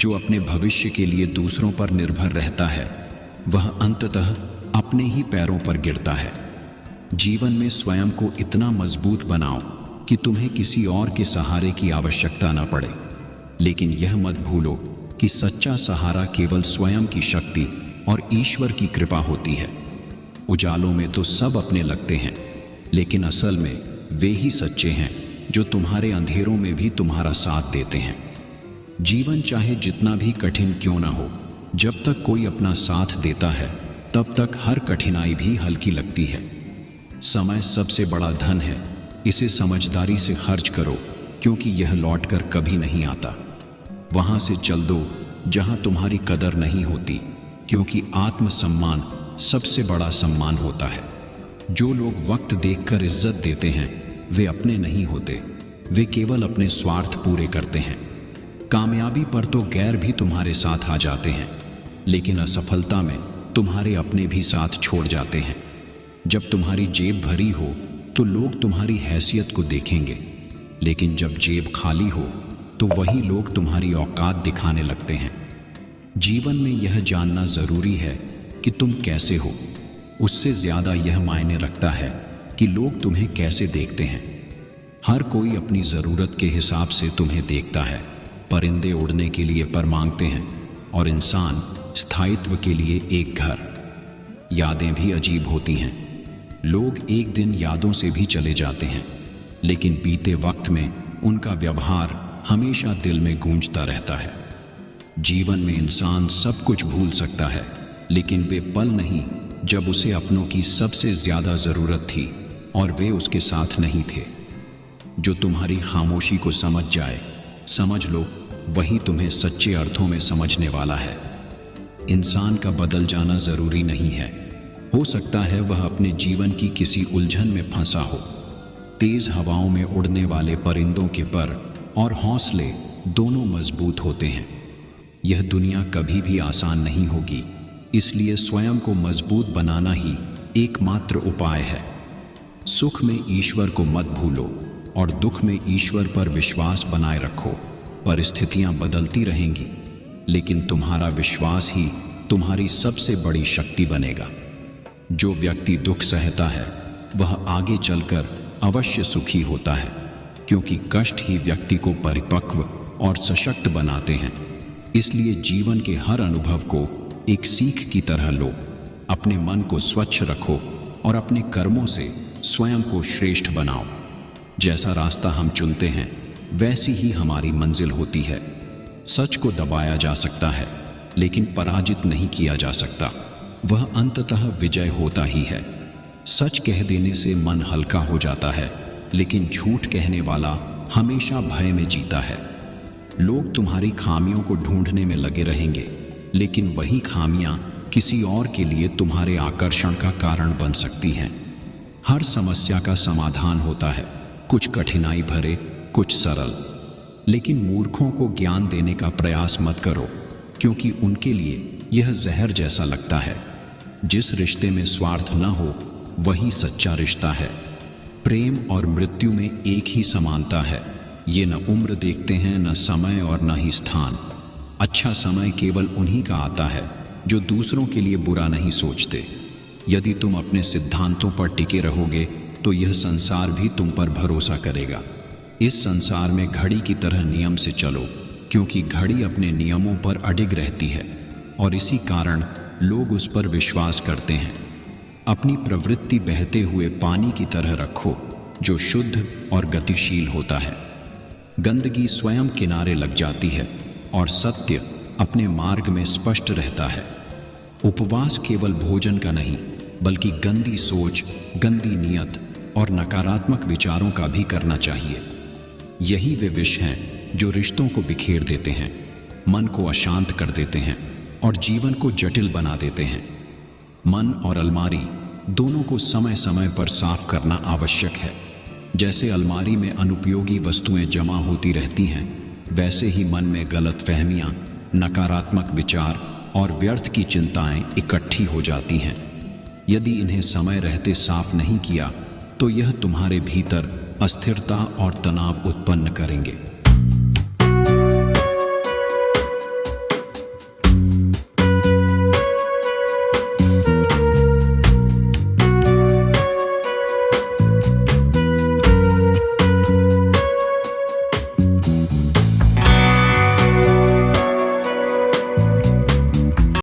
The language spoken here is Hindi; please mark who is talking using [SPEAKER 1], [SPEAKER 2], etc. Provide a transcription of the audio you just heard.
[SPEAKER 1] जो अपने भविष्य के लिए दूसरों पर निर्भर रहता है वह अंततः अपने ही पैरों पर गिरता है। जीवन में स्वयं को इतना मजबूत बनाओ कि तुम्हें किसी और के सहारे की आवश्यकता न पड़े, लेकिन यह मत भूलो कि सच्चा सहारा केवल स्वयं की शक्ति और ईश्वर की कृपा होती है। उजालों में तो सब अपने लगते हैं, लेकिन असल में वे ही सच्चे हैं जो तुम्हारे अंधेरों में भी तुम्हारा साथ देते हैं। जीवन चाहे जितना भी कठिन क्यों ना हो, जब तक कोई अपना साथ देता है तब तक हर कठिनाई भी हल्की लगती है। समय सबसे बड़ा धन है, इसे समझदारी से खर्च करो क्योंकि यह लौटकर कभी नहीं आता। वहां से चल दो जहां तुम्हारी कदर नहीं होती, क्योंकि आत्मसम्मान सबसे बड़ा सम्मान होता है। जो लोग वक्त देखकर इज्जत देते हैं वे अपने नहीं होते, वे केवल अपने स्वार्थ पूरे करते हैं। कामयाबी पर तो गैर भी तुम्हारे साथ आ जाते हैं, लेकिन असफलता में तुम्हारे अपने भी साथ छोड़ जाते हैं। जब तुम्हारी जेब भरी हो तो लोग तुम्हारी हैसियत को देखेंगे, लेकिन जब जेब खाली हो तो वही लोग तुम्हारी औकात दिखाने लगते हैं। जीवन में यह जानना जरूरी है कि तुम कैसे हो, उससे ज्यादा यह मायने रखता है कि लोग तुम्हें कैसे देखते हैं। हर कोई अपनी जरूरत के हिसाब से तुम्हें देखता है। परिंदे उड़ने के लिए पर मांगते हैं और इंसान स्थायित्व के लिए एक घर। यादें भी अजीब होती हैं। लोग एक दिन यादों से भी चले जाते हैं, लेकिन बीते वक्त में उनका व्यवहार हमेशा दिल में गूंजता रहता है। जीवन में इंसान सब कुछ भूल सकता है, लेकिन वे पल नहीं जब उसे अपनों की सबसे ज्यादा जरूरत थी और वे उसके साथ नहीं थे। जो तुम्हारी खामोशी को समझ जाए, समझ लो वही तुम्हें सच्चे अर्थों में समझने वाला है। इंसान का बदल जाना जरूरी नहीं है, हो सकता है वह अपने जीवन की किसी उलझन में फंसा हो। तेज हवाओं में उड़ने वाले परिंदों के पर और हौसले दोनों मजबूत होते हैं। यह दुनिया कभी भी आसान नहीं होगी, इसलिए स्वयं को मजबूत बनाना ही एकमात्र उपाय है। सुख में ईश्वर को मत भूलो और दुख में ईश्वर पर विश्वास बनाए रखो। परिस्थितियां बदलती रहेंगी, लेकिन तुम्हारा विश्वास ही तुम्हारी सबसे बड़ी शक्ति बनेगा। जो व्यक्ति दुख सहता है वह आगे चलकर अवश्य सुखी होता है, क्योंकि कष्ट ही व्यक्ति को परिपक्व और सशक्त बनाते हैं। इसलिए जीवन के हर अनुभव को एक सीख की तरह लो। अपने मन को स्वच्छ रखो और अपने कर्मों से स्वयं को श्रेष्ठ बनाओ। जैसा रास्ता हम चुनते हैं वैसी ही हमारी मंजिल होती है। सच को दबाया जा सकता है, लेकिन पराजित नहीं किया जा सकता। वह अंततः विजय होता ही है। सच कह देने से मन हल्का हो जाता है, लेकिन झूठ कहने वाला हमेशा भय में जीता है। लोग तुम्हारी खामियों को ढूंढने में लगे रहेंगे, लेकिन वही खामियां किसी और के लिए तुम्हारे आकर्षण का कारण बन सकती हैं। हर समस्या का समाधान होता है, कुछ कठिनाई भरे, कुछ सरल। लेकिन मूर्खों को ज्ञान देने का प्रयास मत करो, क्योंकि उनके लिए यह जहर जैसा लगता है। जिस रिश्ते में स्वार्थ न हो वही सच्चा रिश्ता है। प्रेम और मृत्यु में एक ही समानता है। ये न उम्र देखते हैं, न समय और न ही स्थान। अच्छा समय केवल उन्हीं का आता है जो दूसरों के लिए बुरा नहीं सोचते। यदि तुम अपने सिद्धांतों पर टिके रहोगे तो यह संसार भी तुम पर भरोसा करेगा। इस संसार में घड़ी की तरह नियम से चलो, क्योंकि घड़ी अपने नियमों पर अडिग रहती है और इसी कारण लोग उस पर विश्वास करते हैं। अपनी प्रवृत्ति बहते हुए पानी की तरह रखो, जो शुद्ध और गतिशील होता है। गंदगी स्वयं किनारे लग जाती है और सत्य अपने मार्ग में स्पष्ट रहता है। उपवास केवल भोजन का नहीं, बल्कि गंदी सोच, गंदी नियत और नकारात्मक विचारों का भी करना चाहिए। यही वे विष हैं जो रिश्तों को बिखेर देते हैं, मन को अशांत कर देते हैं और जीवन को जटिल बना देते हैं। मन और अलमारी दोनों को समय समय पर साफ करना आवश्यक है। जैसे अलमारी में अनुपयोगी वस्तुएं जमा होती रहती हैं, वैसे ही मन में गलतफहमियां, नकारात्मक विचार और व्यर्थ की चिंताएं इकट्ठी हो जाती हैं। यदि इन्हें समय रहते साफ नहीं किया तो यह तुम्हारे भीतर अस्थिरता और तनाव उत्पन्न करेंगे।